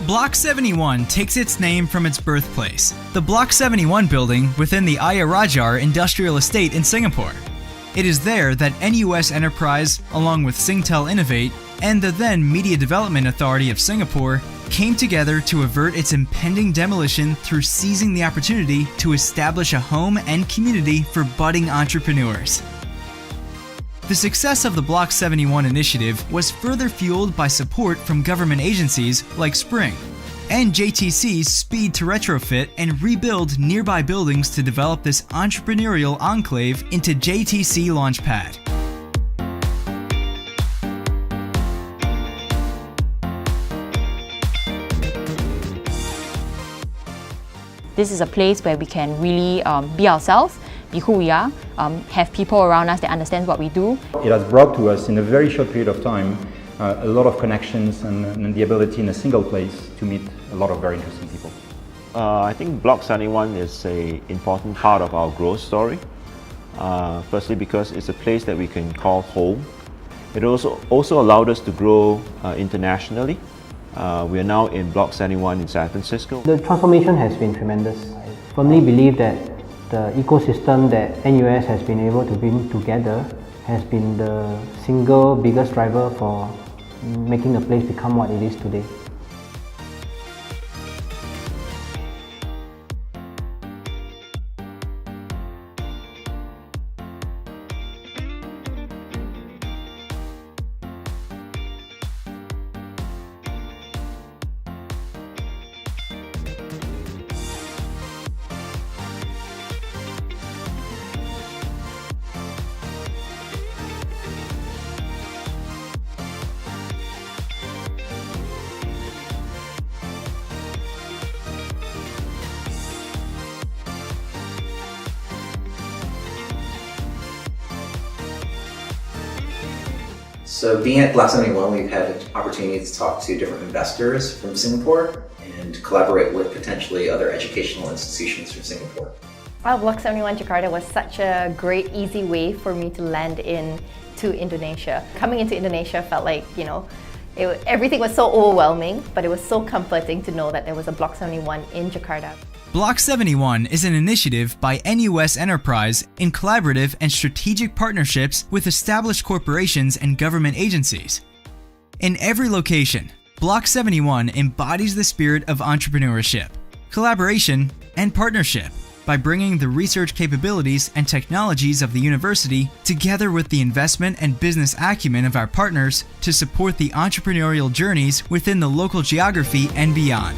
Block 71 takes its name from its birthplace, the Block 71 building within the Ayer Rajah Industrial Estate in Singapore. It is there that NUS Enterprise, along with Singtel Innovate and the then Media Development Authority of Singapore, came together to avert its impending demolition through seizing the opportunity to establish a home and community for budding entrepreneurs. The success of the Block 71 initiative was further fueled by support from government agencies like Spring and JTC's speed to retrofit and rebuild nearby buildings to develop this entrepreneurial enclave into JTC Launchpad. This is a place where we can really be ourselves, be who we are, have people around us that understand what we do. It has brought to us in a very short period of time a lot of connections and the ability in a single place to meet a lot of very interesting people. I think Block 71 is an important part of our growth story. Firstly because it's a place that we can call home. It also allowed us to grow internationally. We are now in Block 71 in San Francisco. The transformation has been tremendous. I firmly believe that the ecosystem that NUS has been able to bring together has been the single biggest driver for making the place become what it is today. So being at Block 71, we've had an opportunity to talk to different investors from Singapore and collaborate with potentially other educational institutions from Singapore. Well, Block 71 Jakarta was such a great, easy way for me to land into Indonesia. Coming into Indonesia felt like, everything was so overwhelming, but it was so comforting to know that there was a Block 71 in Jakarta. Block 71 is an initiative by NUS Enterprise in collaborative and strategic partnerships with established corporations and government agencies. In every location, Block 71 embodies the spirit of entrepreneurship, collaboration, and partnership by bringing the research capabilities and technologies of the university together with the investment and business acumen of our partners to support the entrepreneurial journeys within the local geography and beyond.